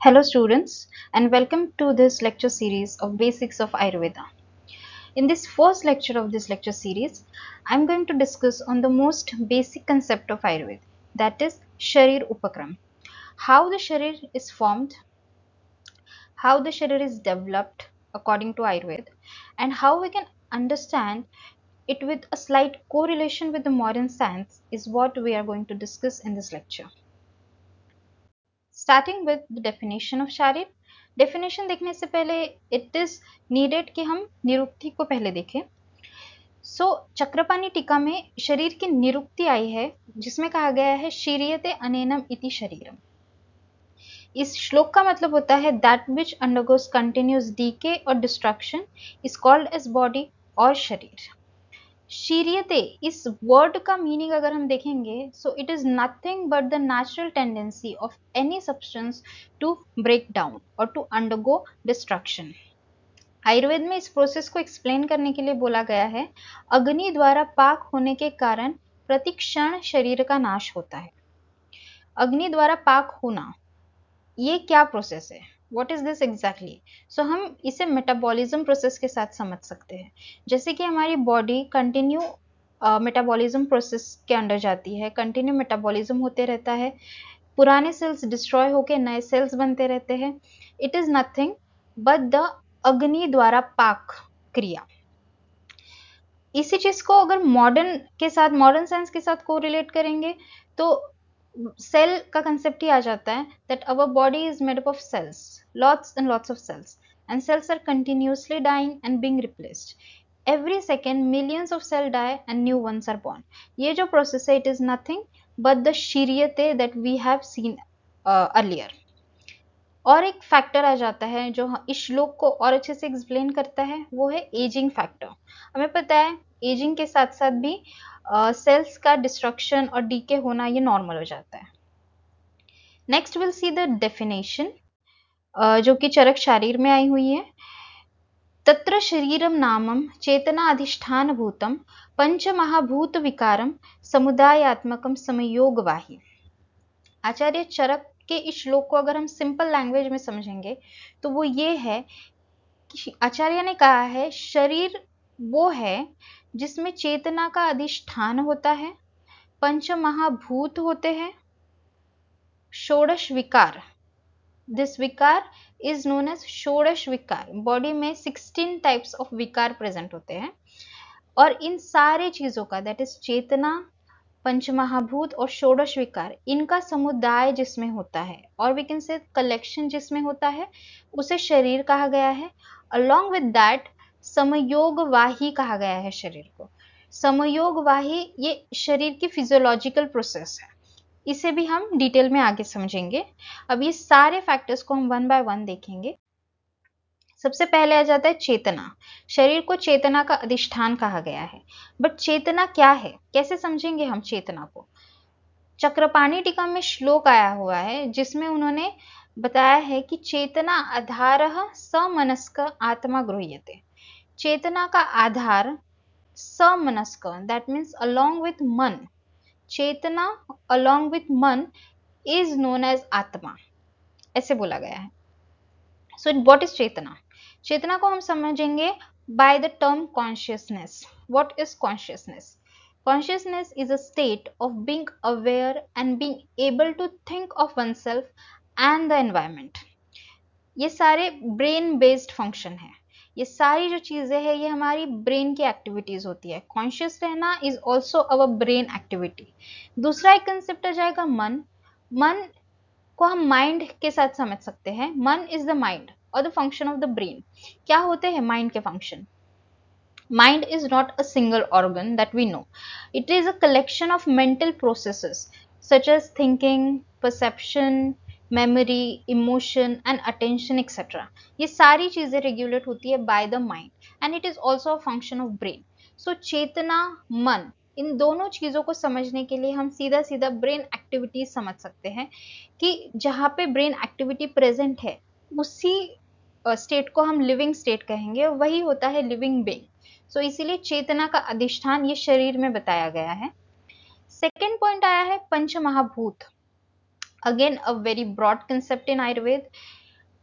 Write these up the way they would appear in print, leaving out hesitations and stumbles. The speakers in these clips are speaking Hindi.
Hello students and welcome to this lecture series of Basics of Ayurveda. In this first lecture of this lecture series, I am going to discuss on the most basic concept of Ayurveda, that is Sharir Upakram. How the Sharir is formed, how the Sharir is developed according to Ayurveda, and how we can understand it with a slight correlation with the modern science is what we are going to discuss in this lecture. Starting with the definition of sharir. Definition देखने से पहले इट इज नीडेड कि हम निरुक्ति को पहले देखें। चक्रपाणी टीका में शरीर की निरुक्ति आई है जिसमें कहा गया है शीरियते अनेनम इति शरीरम। इस श्लोक का मतलब होता है that which undergoes continuous decay और destruction is called as body और शरीर। शीरियते इस वर्ड का मीनिंग अगर हम देखेंगे so it is nothing but the natural tendency of any substance to break down और टू अंडरगो डिस्ट्रक्शन। आयुर्वेद में इस प्रोसेस को एक्सप्लेन करने के लिए बोला गया है अग्नि द्वारा पाक होने के कारण प्रतिक्षण शरीर का नाश होता है। अग्नि द्वारा पाक होना ये क्या प्रोसेस है, वॉट इज दिस एग्जैक्टली? सो हम इसे मेटाबॉलिज्म प्रोसेस के साथ समझ सकते हैं। जैसे कि हमारी बॉडी कंटिन्यू मेटाबॉलिज्म प्रोसेस के अंडर जाती है, कंटिन्यू मेटाबॉलिज्म होते रहता है, पुराने सेल्स डिस्ट्रॉय होकर नए सेल्स बनते रहते हैं। It is nothing but the अग्नि द्वारा पाक क्रिया। इसी चीज को अगर मॉडर्न साइंस के साथ कोरिलेट करेंगे तो सेल का कंसेप्ट ही आ जाता है that our body is made up of cells, lots and lots of cells, and cells are continuously dying and being replaced. Every second millions of cell die and new ones are born. ये जो प्रोसेस है it is nothing but the shiryate that we have seen earlier. और एक फैक्टर आ जाता है जो इस श्लोक को और अच्छे से एक्सप्लेन करता है, वो है एजिंग फैक्टर। हमें पता है एजिंग के साथ साथ भी सेल्स का डिस्ट्रक्शन और डीके होना ये नॉर्मल हो जाता है। Next will see the definition जो कि चरक शारीर में आई हुई है। तत्र शरीरम नामम चेतना अधिष्ठान भूतम पंचमहाभूत विकारम समुदायात्मकम समयोगवाही। आचार्य चरक के इस श्लोक को अगर हम सिंपल लैंग्वेज में समझेंगे तो वो ये है कि आचार्य ने कहा है शरीर वो है जिसमें चेतना का अधिष्ठान होता है, पंच महाभूत होते हैं, षोडश विकार, दिस विकार इज नोन एज षोडश विकार। बॉडी में 16 टाइप्स ऑफ विकार प्रेजेंट होते हैं और इन सारे चीजों का दैट इज चेतना, पंचमहाभूत और षोडश विकार, इनका समुदाय जिसमें होता है और वी कैन से कलेक्शन जिसमें होता है उसे शरीर कहा गया है। अलोंग विद दैट समयोगवाही कहा गया है शरीर को। समयोगवाही ये शरीर की फिजियोलॉजिकल प्रोसेस है, इसे भी हम डिटेल में आगे समझेंगे। अब ये सारे फैक्टर्स को हम वन बाय वन देखेंगे। सबसे पहले आ जाता है चेतना। शरीर को चेतना का अधिष्ठान कहा गया है, बट चेतना क्या है, कैसे समझेंगे हम चेतना को? चक्रपाणी टीका में श्लोक आया हुआ है जिसमें उन्होंने बताया है कि चेतना आधारः समनस्क आत्मा गृह्यते। चेतना का आधार समनस्क, दैट मीन्स अलोंग विथ मन। चेतना अलोंग विथ मन इज नोन एज आत्मा, ऐसे बोला गया है। सो व्हाट इज चेतना? चेतना को हम समझेंगे by the term consciousness. What is consciousness? Consciousness is a state of being aware and being able to think of oneself and the environment. ये सारे ब्रेन बेस्ड फंक्शन है। ये सारी जो चीजें हैं ये हमारी ब्रेन की एक्टिविटीज होती है। कॉन्शियस रहना is also our brain activity. दूसरा एक कंसेप्ट आ जाएगा मन। मन को हम माइंड के साथ समझ सकते हैं। मन इज द माइंड और the function of the brain. क्या होते हैं माइंड के function? Mind is not a single organ that we know. It is a collection of mental processes such as thinking, perception, memory, emotion and attention etc. ये सारी चीजें रेगुलेट होती है by the mind and it is also a function of brain. So चेतना, मन, इन दोनों चीजों को समझने के लिए हम सीधा सीधा ब्रेन एक्टिविटी समझ सकते हैं कि जहाँ पे ब्रेन एक्टिविटी प्रेजेंट है उसी स्टेट को हम लिविंग स्टेट कहेंगे, वही होता है लिविंग बीइंग। सो इसीलिए चेतना का अधिष्ठान ये शरीर में बताया गया है। सेकेंड पॉइंट आया है पंच महाभूत। Again a very broad concept in Ayurveda.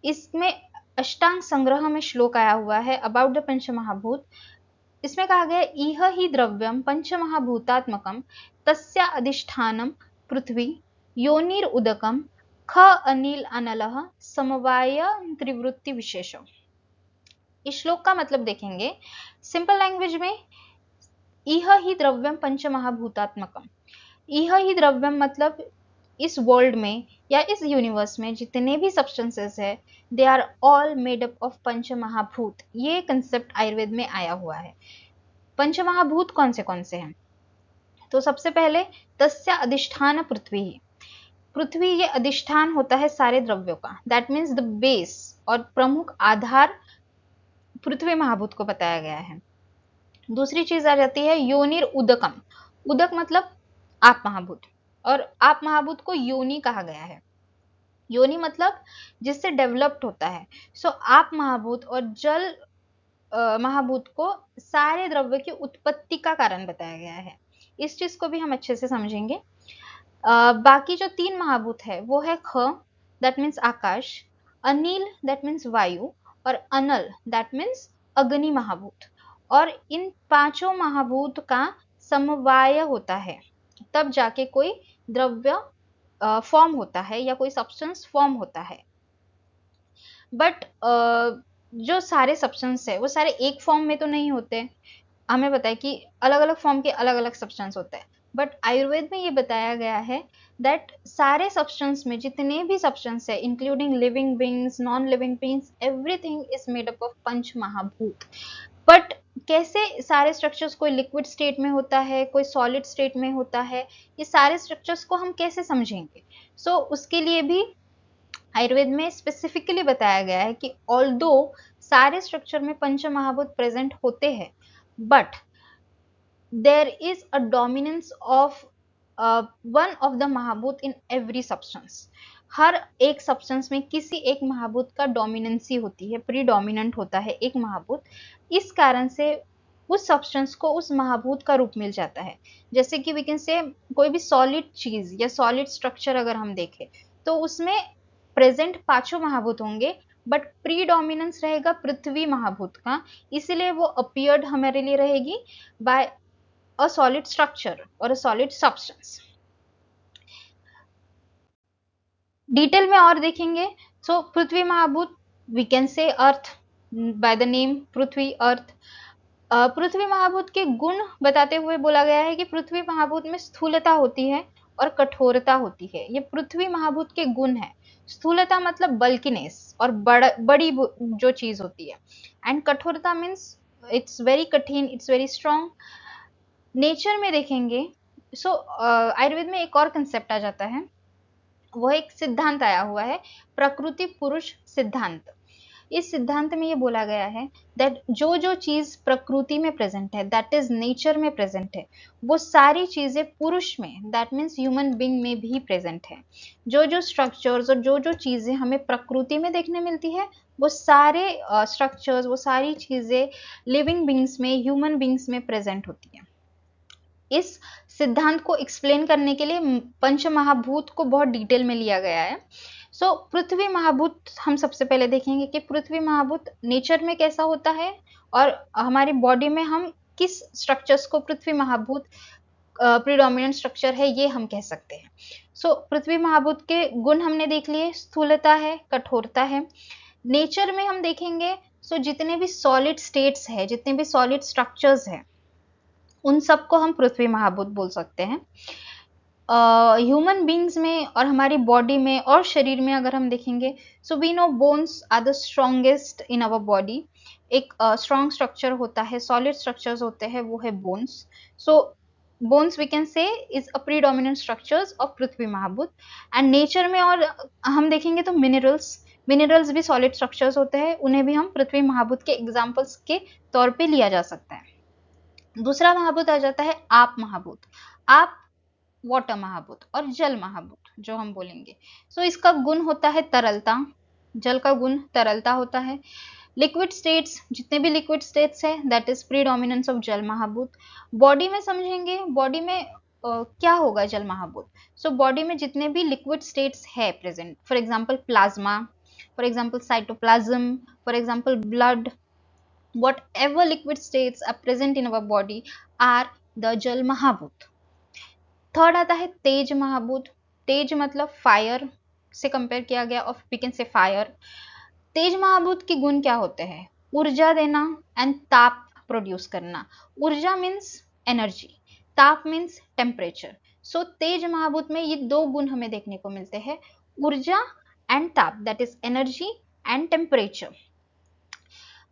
इसमें अष्टांग संग्रह में श्लोक आया हुआ है अबाउट द पंचमहाभूत। इसमें कहा गया इह ही द्रव्यम पंचमहाभूतात्मकम तस्य अधिष्ठानम पृथ्वी योनिर उदकम ख अनिल अनलः समवाय त्रिवृत्ति विशेषम। इस श्लोक का मतलब देखेंगे सिंपल लैंग्वेज में, इह ही द्रव्यम पंचमहाभूतात्मकम। इह ही द्रव्यम मतलब इस वर्ल्ड में या इस यूनिवर्स में जितने भी सब्सटेंसेस है they are all made up of panchamahabhuta. ये कंसेप्ट आयुर्वेद में आया हुआ है। पंचमहाभूत कौन से हैं? तो सबसे पहले तस्य अधिष्ठान पृथ्वी। पृथ्वी ये अधिष्ठान होता है सारे द्रव्यों का, दैट मीन्स द बेस और प्रमुख आधार पृथ्वी महाभूत को बताया गया है। दूसरी चीज आ जाती है योनिर उदकम। उदक मतलब आप महाभूत, और आप महाभूत को योनि कहा गया है। योनि मतलब जिससे डेवलप्ड होता है। सो आप महाभूत और जल महाभूत को सारे द्रव्य की उत्पत्ति का कारण बताया गया है। इस चीज को भी हम अच्छे से समझेंगे। बाकी जो 3 महाभूत है वो है ख, that means Akash, Anil that means वायु, और अनल दैट मीन्स अग्नि महाभूत। और इन पांचों महाभूत का समवाय होता है तब जाके कोई द्रव्य फॉर्म होता है या कोई सब्सटेंस फॉर्म होता है। बट जो सारे सब्सटेंस है वो सारे एक फॉर्म में तो नहीं होते। हमें पता है कि अलग अलग फॉर्म के अलग अलग सब्सटेंस होते हैं, बट आयुर्वेद में ये बताया गया है दैट सारे सब्सटेंस में जितने भी सब्सटेंस है including living beings, non living beings, everything is made up of pancha mahabhuta. But कैसे सारे स्ट्रक्चर्स, कोई लिक्विड स्टेट में होता है, कोई सॉलिड स्टेट में होता है, ये सारे स्ट्रक्चर्स को हम कैसे समझेंगे? सो उसके लिए भी आयुर्वेद में स्पेसिफिकली बताया गया है कि ऑल्दो सारे स्ट्रक्चर में पंच महाभूत प्रेजेंट होते हैं, but there is a dominance of one of the महाभूत in every substance। हर एक सब्सटेंस में किसी एक महाभूत का डोमिनेंसी होती है, प्रीडोमिनेंट होता है एक महाभूत। इस कारण से उस सब्सटेंस को उस महाभूत का रूप मिल जाता है। जैसे कि वी कैन से कोई भी सॉलिड चीज या सॉलिड स्ट्रक्चर अगर हम देखें तो उसमें प्रेजेंट पांचों महाभूत होंगे, बट प्रीडोमिनेंस रहेगा पृथ्वी महाभूत का, इसलिए वो अपीयर्ड हमारे लिए रहेगी by a solid structure or a solid substance। Detail में और देखेंगे। So prithvi mahabhuta we can say earth by the name prithvi, earth. पृथ्वी महाभूत के गुण बताते हुए बोला गया है कि पृथ्वी महाभूत में स्थूलता होती है और कठोरता होती है। ये पृथ्वी महाभूत के गुण है। स्थूलता मतलब बल्किनेस और बड़ी जो चीज होती है, एंड कठोरता मीन्स इट्स वेरी कठिन, इट्स वेरी स्ट्रॉन्ग। नेचर में देखेंगे सो आयुर्वेद में एक और कंसेप्ट आ जाता है, वो एक सिद्धांत आया हुआ है प्रकृति पुरुष सिद्धांत। इस सिद्धांत में ये बोला गया है दैट जो जो चीज प्रकृति में प्रेजेंट है, दैट इज नेचर में प्रेजेंट है, वो सारी चीजें पुरुष में, दैट मीन्स ह्यूमन बींग में भी प्रेजेंट है। जो जो स्ट्रक्चर्स और जो जो चीजें हमें प्रकृति में देखने मिलती है वो सारे स्ट्रक्चर्स, वो सारी चीजें लिविंग बींग्स में, ह्यूमन बींग्स में प्रेजेंट होती है। इस सिद्धांत को एक्सप्लेन करने के लिए पंच महाभूत को बहुत डिटेल में लिया गया है। सो पृथ्वी महाभूत हम सबसे पहले देखेंगे कि पृथ्वी महाभूत नेचर में कैसा होता है और हमारी बॉडी में हम किस स्ट्रक्चर्स को पृथ्वी महाभूत प्रीडोमिनेंट स्ट्रक्चर है ये हम कह सकते हैं। सो पृथ्वी महाभूत के गुण हमने देख लिए, स्थूलता है, कठोरता है। नेचर में हम देखेंगे सो जितने भी सॉलिड स्टेट्स है, जितने भी सॉलिड स्ट्रक्चर्स है, उन सबको हम पृथ्वी महाभूत बोल सकते हैं। ह्यूमन बींग्स में और हमारी बॉडी में और शरीर में अगर हम देखेंगे so we know bones are the strongest in our body. एक स्ट्रॉन्ग स्ट्रक्चर होता है, सॉलिड स्ट्रक्चर्स होते हैं, वो है bones. So bones we can say is a predominant structures of prithvi mahabhuta. And nature में और हम देखेंगे तो मिनरल्स भी सॉलिड स्ट्रक्चर्स होते हैं, उन्हें भी हम पृथ्वी महाभूत के एग्जाम्पल्स के तौर पे लिया जा सकता है। दूसरा महाभूत आ जाता है आप महाभूत। आप वाटर महाभूत और जल महाभूत जो हम बोलेंगे। सो इसका गुण होता है तरलता, जल का गुण तरलता होता है। लिक्विड स्टेट्स, जितने भी लिक्विड स्टेट्स है दैट इज प्रीडोमिनेंस ऑफ जल महाभूत। बॉडी में समझेंगे, बॉडी में क्या होगा जल महाभूत? सो बॉडी में जितने भी लिक्विड स्टेट्स है present, for example plasma, for example cytoplasm, for example blood, whatever liquid states are present in our body are the जल महाभूत. थर्ड आता है तेज महाभूत. तेज मतलब फायर से कंपेयर किया गया, और वी कैन से फायर. तेज महाभूत के गुण क्या होते हैं? ऊर्जा देना एंड ताप प्रोड्यूस करना. ऊर्जा मीन्स एनर्जी, ताप मीन्स टेम्परेचर. सो तेज महाभूत में ये दो गुण हमें देखने को मिलते हैं, ऊर्जा एंड ताप, that is energy and temperature.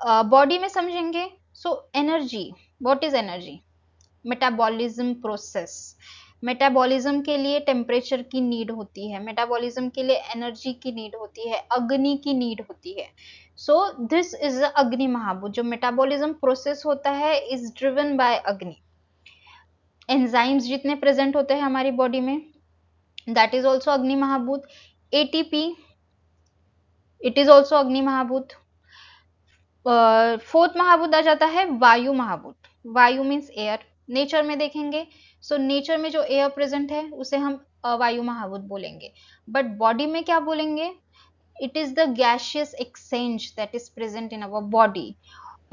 Body में समझेंगे. So energy, what is energy? Metabolism process. Metabolism के लिए टेम्परेचर की नीड होती है, मेटाबॉलिज्म के लिए एनर्जी की नीड होती है, अग्नि की नीड होती है. सो दिस इज अग्नि महाभूत. जो मेटाबॉलिज्म प्रोसेस होता है इज ड्रिवन बाय अग्नि. एंजाइम्स जितने प्रेजेंट होते हैं हमारी बॉडी में, दैट इज ऑल्सो अग्नि महाभूत. एटीपी, इट इज ऑल्सो अग्नि महाभूत. फोर्थ महाभूत आ जाता है वायु महाभूत. वायु मीन्स एयर. नेचर में देखेंगे, सो नेचर में जो एयर प्रेजेंट है उसे हम वायु महाभूत बोलेंगे. बट बॉडी में क्या बोलेंगे? It is the gaseous exchange that is present in our body.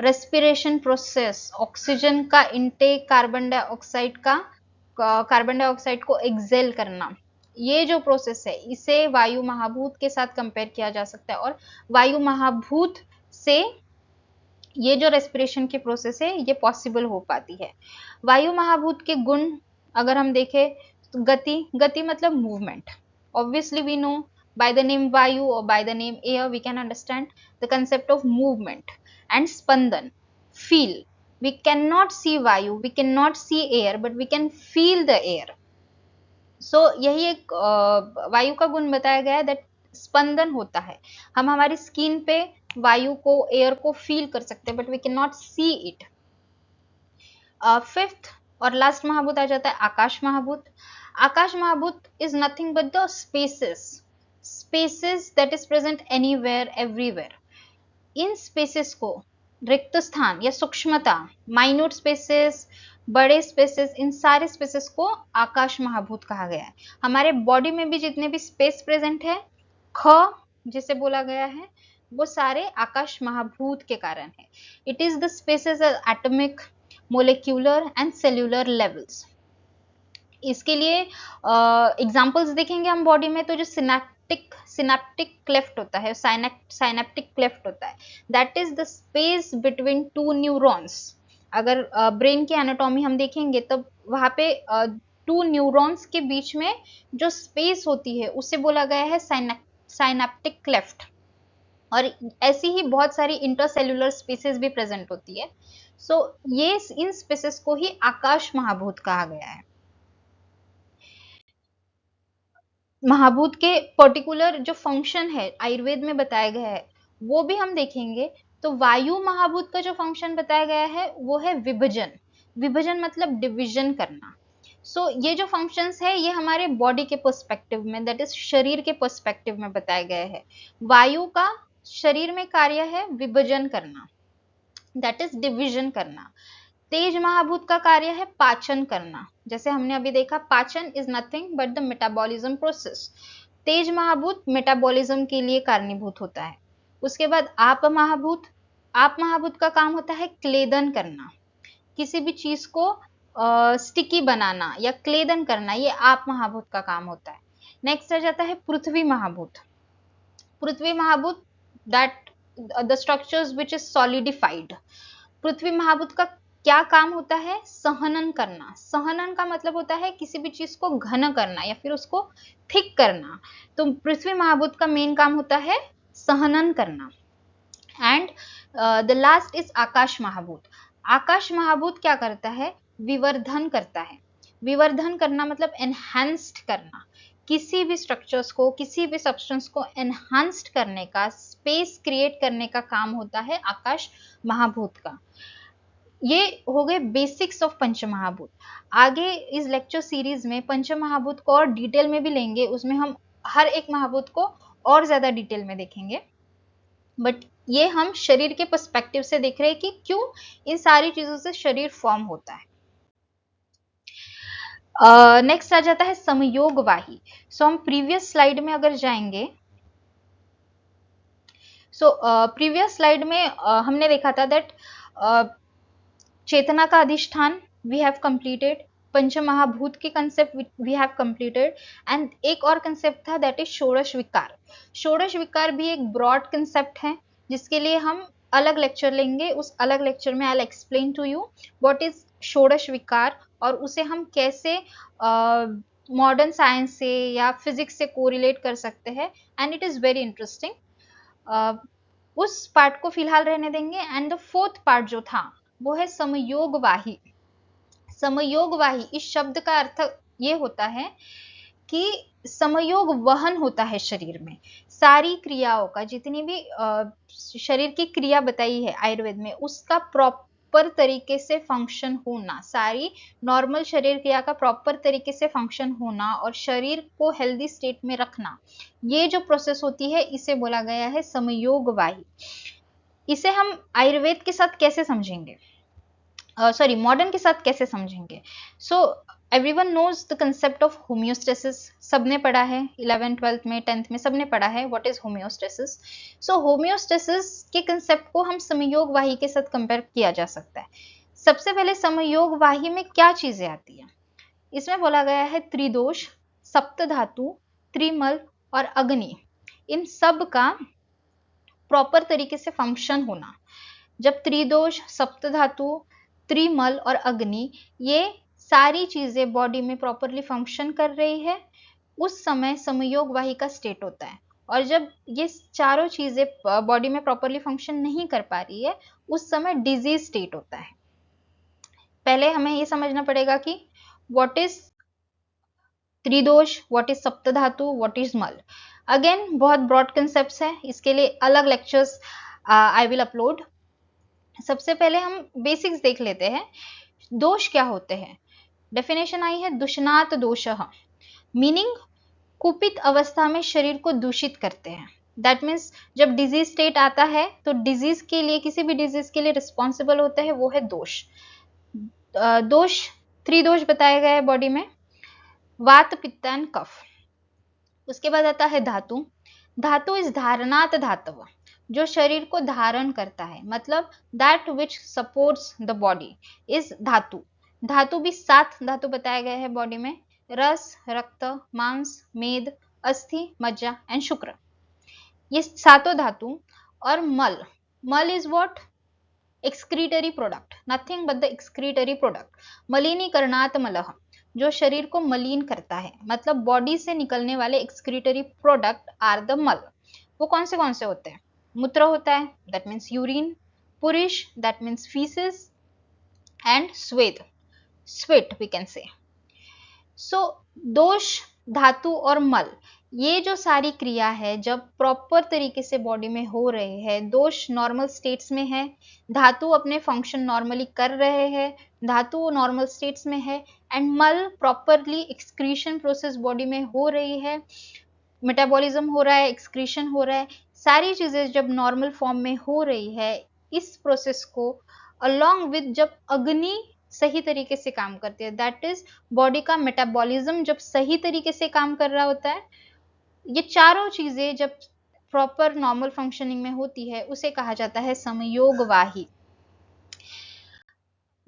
Respiration process, oxygen का इनटेक, कार्बन डाइऑक्साइड को एक्सेल करना, ये जो प्रोसेस है इसे वायु महाभूत के साथ कंपेयर किया जा सकता है. और वायु महाभूत से ये जो रेस्पिरेशन की प्रोसेस है ये पॉसिबल हो पाती है. वायु महाभूत के गुण अगर हम देखें तो गति मतलब movement. Obviously we know by the name vayu or by the name air we can understand the concept of movement. And spandan, feel. We cannot see vayu, we cannot see air, but we can feel the air. So यही एक वायु का गुण बताया गया है, दैट स्पंदन होता है. हम हमारी स्किन पे वायु को, एयर को फील कर सकते हैं, but we can not see it. Fifth और लास्ट महाभूत आ जाता है आकाश महाभूत. आकाश mahabhuta is nothing but the spaces that is present anywhere everywhere. इन स्पेसेस को, रिक्त स्थान या सूक्ष्मता, माइन्यूट स्पेसेस, बड़े स्पेसेस, इन सारे स्पेसेस को आकाश महाभूत कहा गया है. हमारे बॉडी में भी जितने भी स्पेस प्रेजेंट है, ख जिसे बोला गया है, वो सारे आकाश महाभूत के कारण है. It is the spaces atomic, molecular and cellular levels. इसके लिए एग्जांपल्स देखेंगे हम बॉडी में, तो जो सिनेप्टिक क्लेफ्ट होता है, साइनेप्टिक क्लेफ्ट होता है, that is the space between two neurons. अगर ब्रेन की एनाटॉमी हम देखेंगे तब वहां पे टू न्यूरॉन्स के बीच में जो स्पेस होती है उसे बोला गया है साइनेप्टिक क्लेफ्ट. और ऐसी ही बहुत सारी इंटरसेल्यूलर स्पेसेस भी प्रेजेंट होती है. सो ये इन स्पेसेस को ही आकाश महाभूत कहा गया है. महाभूत के पर्टिकुलर जो फंक्शन है आयुर्वेद में बताया गया है वो भी हम देखेंगे. तो वायु महाभूत का जो फंक्शन बताया गया है वो है विभजन. विभजन मतलब डिवीजन करना. सो ये जो फंक्शंस है ये हमारे बॉडी के पर्सपेक्टिव में, दैट इज शरीर के पर्सपेक्टिव में बताया गया है. वायु का शरीर में कार्य है विभजन करना, दैट इज डिवीजन करना. तेज महाभूत का कार्य है पाचन करना. जैसे हमने अभी देखा, pachan is nothing but the metabolism process. तेज महाभूत मेटाबॉलिज्म के लिए कारणीभूत होता है. उसके बाद आप महाभूत का काम होता है क्लेदन करना, किसी भी चीज को स्टिकी बनाना या क्लेदन करना, ये आप महाभूत का काम होता है. नेक्स्ट आ जाता है पृथ्वी महाभूत. Prithvi mahabhuta, that the structures which is solidified. पृथ्वी महाभूत का क्या काम होता है? सहनन करना. सहनन का मतलब होता है किसी भी चीज को घन करना या फिर उसको थिक करना. तो पृथ्वी महाभूत का मेन काम होता है सहनन करना. And the last is akash महाभूत. आकाश महाभूत क्या करता है? विवर्धन करता है. विवर्धन करना मतलब एनहांस्ड करना. किसी भी स्ट्रक्चर्स को, किसी भी सब्सटेंस को एनहांस्ड करने का, स्पेस क्रिएट करने का काम होता है आकाश महाभूत का. ये हो गए बेसिक्स ऑफ पंचमहाभूत. आगे इस लेक्चर सीरीज में पंचमहाभूत को और डिटेल में भी लेंगे, उसमें हम हर एक महाभूत को और ज्यादा डिटेल में देखेंगे. बट ये हम शरीर के पर्सपेक्टिव से देख रहे हैं कि क्यों इन सारी चीजों से शरीर फॉर्म होता है. नेक्स्ट आ जाता है समयोगवाही। सो हम प्रीवियस स्लाइड में अगर जाएंगे, सो प्रीवियस स्लाइड में हमने देखा था दैट चेतना का अधिष्ठान वी हैव कंप्लीटेड, पंच महाभूत के concept we have completed, and एक और कंसेप्ट था दैट इज षोडश विकार। षोडश विकार भी एक ब्रॉड कंसेप्ट है जिसके लिए हम अलग लेक्चर लेंगे। उस अलग लेक्चर में I will explain to you what is षोडश विकार और उसे हम कैसे मॉडर्न साइंस से या फिजिक्स से कोरिलेट कर सकते हैं, and it is very interesting. उस पार्ट को फिलहाल रहने देंगे। एंड द फोर्थ पार्ट जो था वो है समयोगवाही। समयोगवाही इस शब्द का अर्थ ये होता है कि समयोग वहन होता है शरीर में। सारी क्रियाओं का, जितनी भी शरीर की क्रिया बताई है आयुर्वेद में, उसका प्रॉपर तरीके से फंक्शन होना, सारी नॉर्मल शरीर क्रिया का प्रॉपर तरीके से फंक्शन होना और शरीर को हेल्दी स्टेट में रखना, ये जो प्रोसेस होती है इसे बोला गया है समयोगवाही। इसे हम आयुर्वेद के साथ कैसे समझेंगे, सॉरी मॉडर्न के साथ कैसे समझेंगे। So everyone knows the concept of homeostasis. सबने पढ़ा है 11th 12th में 10th में सबने पढ़ा है what is homeostasis. So homeostasis के कंसेप्ट को हम समयोगवाही के साथ कंपेयर किया जा सकता है। सबसे पहले समयोगवाही में क्या चीजें आती है, इसमें बोला गया है त्रिदोष, सप्तधातु, त्रिमल और अग्नि, इन सब का प्रॉपर तरीके से फंक्शन होना। जब त्रिदोष, सप्तधातु, त्रिमल और अग्नि ये सारी चीजें बॉडी में प्रॉपरली फंक्शन कर रही है, उस समय समयोगवाही का स्टेट होता है। और जब ये चारों चीजें बॉडी में प्रॉपरली फंक्शन नहीं कर पा रही है, उस समय डिजीज स्टेट होता है। पहले हमें ये समझना पड़ेगा कि what is tridosha, what is saptadhatu, what is mala. Again बहुत ब्रॉड कंसेप्ट है, इसके लिए अलग लेक्चर्स आई विल अपलोड। सबसे पहले हम बेसिक्स देख लेते हैं। दोष क्या होते हैं, डेफिनेशन आई है दुष्णात दोषः, मीनिंग कुपित अवस्था में शरीर को दूषित करते हैं। दैट मीन्स जब डिजीज स्टेट आता है तो डिजीज के लिए, किसी भी डिजीज के लिए रिस्पॉन्सिबल होता है वो है दोष। दोष त्रिदोष बताया गया है बॉडी में, वात पित्त एंड कफ। उसके बाद आता है धातु। धातु इस धारणात धातव, जो शरीर को धारण करता है, मतलब that which supports the body is धातु। धातु भी 7 धातु बताए गए हैं बॉडी में, रस, रक्त, मांस, मेद, अस्थि, मज्जा एंड शुक्र, ये सातों धातु। और मल, mala is what, excretory product, nothing but the excretory product. मलिनीकरणात् मलः, जो शरीर को मलिन करता है, मतलब बॉडी से निकलने वाले एक्सक्रीटरी प्रोडक्ट आर द मल। वो कौन से होते हैं, मूत्र होता है that means urine, purisha that means faeces, and sweda, sweat we can say. So दोष, धातु और मल, ये जो सारी क्रिया है जब प्रॉपर तरीके से बॉडी में हो रहे हैं, दोष नॉर्मल स्टेट्स में है, धातु अपने फंक्शन नॉर्मली कर रहे हैं, धातु नॉर्मल स्टेट्स में है, एंड मल प्रॉपरली एक्सक्रीशन प्रोसेस बॉडी में हो रही है, मेटाबॉलिज्म हो रहा है, एक्सक्रीशन हो रहा है, सारी चीजें जब नॉर्मल फॉर्म में हो रही है, इस प्रोसेस को अलोंग विद जब अग्नि सही तरीके से काम करती है, दैट इज बॉडी का मेटाबॉलिज्म जब सही तरीके से काम कर रहा होता है, ये चारों चीजें जब प्रॉपर नॉर्मल फंक्शनिंग में होती है, उसे कहा जाता है समयोगवाही।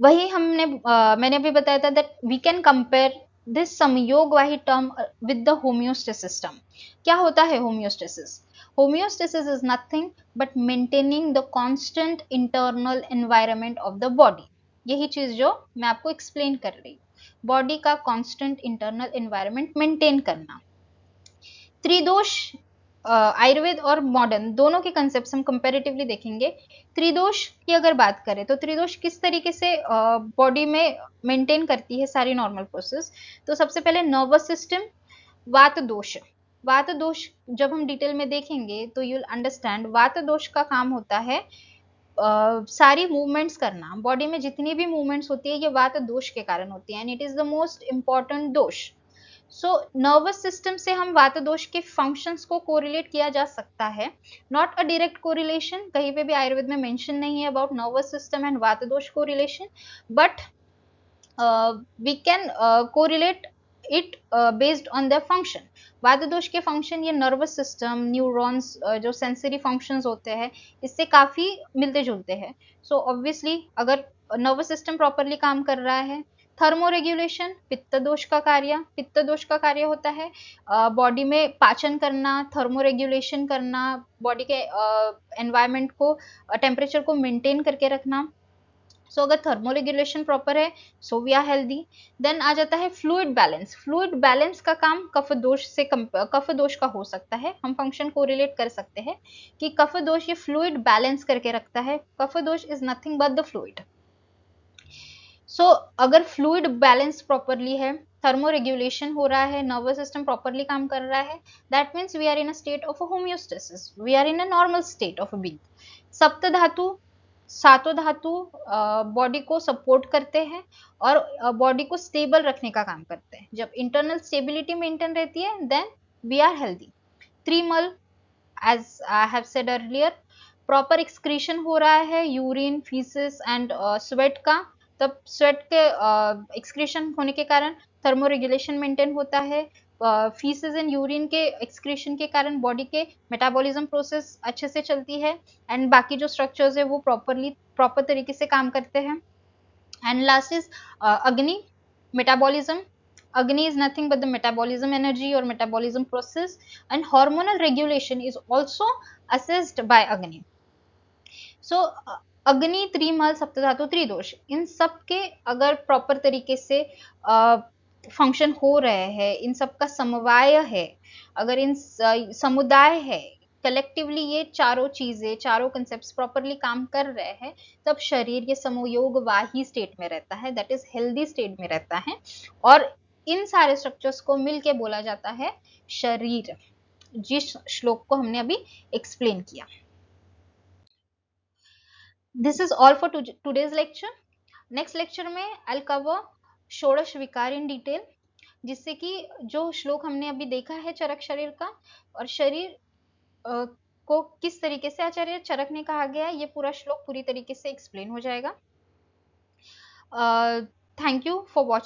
वही मैंने अभी बताया था that we can compare this samayogavahi term with the homeostasis term. क्या होता है homeostasis? Homeostasis is nothing but maintaining the constant internal environment of the body. यही चीज जो मैं आपको एक्सप्लेन कर रही हूँ, बॉडी का कांस्टेंट इंटरनल एनवायरनमेंट मेंटेन करना। त्रिदोष, आयुर्वेद और मॉडर्न दोनों के कंसेप्ट हम कंपैरेटिवली देखेंगे। त्रिदोष की अगर बात करें तो त्रिदोष किस तरीके से बॉडी में मेंटेन करती है सारी नॉर्मल प्रोसेस। तो सबसे पहले नर्वस सिस्टम, वात दोष। वात दोष जब हम डिटेल में देखेंगे तो यू विल अंडरस्टैंड, वात दोष का काम होता है सारी मूवमेंट्स करना, बॉडी में जितनी भी मूवमेंट्स होती है ये वात दोष के कारण होती है, and it is the most important dosha. So nervous system से हम वात दोष के फंक्शंस को कोरिलेट किया जा सकता है, नॉट अ डायरेक्ट कोरिलेशन, कहीं पे भी आयुर्वेद में मेंशन नहीं है अबाउट नर्वस सिस्टम एंड वात दोष correlation, but we can correlate it based on their function. वात दोष के फंक्शन ये नर्वस सिस्टम, न्यूरॉन्स, जो सेंसरी फंक्शंस होते हैं, इससे काफी मिलते जुलते हैं. सो ऑब्वियसली अगर नर्वस सिस्टम प्रॉपरली काम कर रहा है, थर्मो रेगुलेशन पित्त दोष का कार्य, पित्त दोष का कार्य होता है बॉडी में पाचन करना, थर्मो रेगुलेशन करना, बॉडी के एनवायरनमेंट को, टेम्परेचर को मेंटेन करके रखना. सो अगर थर्मो रेगुलेशन प्रॉपर है, so we are healthy. Then आ जाता है फ्लूइड बैलेंस. फ्लूइड बैलेंस का काम कफ दोष से कफ दोष का हो सकता है. हम फंक्शन को रिलेट कर सकते हैं कि कफ दोष ये फ्लूइड बैलेंस करके रखता है. Kapha dosha is nothing but the fluid. So अगर फ्लूइड बैलेंस प्रॉपरली है, थर्मो रेगुलेशन हो रहा है, नर्वस सिस्टम प्रॉपरली काम कर रहा है, that means we are in a state of homeostasis, we are in a normal state of being. सप्त धातु, सातों धातु बॉडी को सपोर्ट करते हैं और बॉडी को स्टेबल रखने का काम करते हैं. जब इंटरनल स्टेबिलिटी मेंटेन रहती है, then we are healthy. Trimala, as I have said earlier, proper excretion हो रहा है यूरिन, फीसिस एंड स्वेट का. तब स्वेट के एक्सक्रीशन होने के कारण थर्मो रेगुलेशन मेंटेन होता है. फीसिस एंड यूरिन के एक्सक्रीशन के कारण बॉडी के मेटाबॉलिज्म प्रोसेस अच्छे से चलती है एंड बाकी जो स्ट्रक्चर्स है वो प्रॉपर तरीके से काम करते हैं. एंड लास्ट इज अग्नि, metabolism. Agni is nothing but the metabolism energy or metabolism process, and hormonal regulation is also assessed by Agni. So अग्नि, त्रिमल, सप्तधातु, त्रिदोष, इन सब के अगर प्रॉपर तरीके से फंक्शन हो रहे हैं, इन सब का समवाय है, अगर इन समुदाय है, कलेक्टिवली ये चारों चीजें, चारों कंसेप्ट प्रॉपरली काम कर रहे हैं, तब शरीर ये समयोगवाही स्टेट में रहता है, दैट इज हेल्दी स्टेट में रहता है. और इन सारे स्ट्रक्चर्स को मिलके बोला जाता है शरीर, जिस श्लोक को हमने अभी एक्सप्लेन किया. This is all for today's lecture. Next lecture में आई विल कवर षोडश विकार इन डिटेल, जिससे कि जो श्लोक हमने अभी देखा है चरक शरीर का, और शरीर को किस तरीके से आचार्य चरक ने कहा गया है, ये पूरा श्लोक पूरी तरीके से एक्सप्लेन हो जाएगा. Thank you for watching.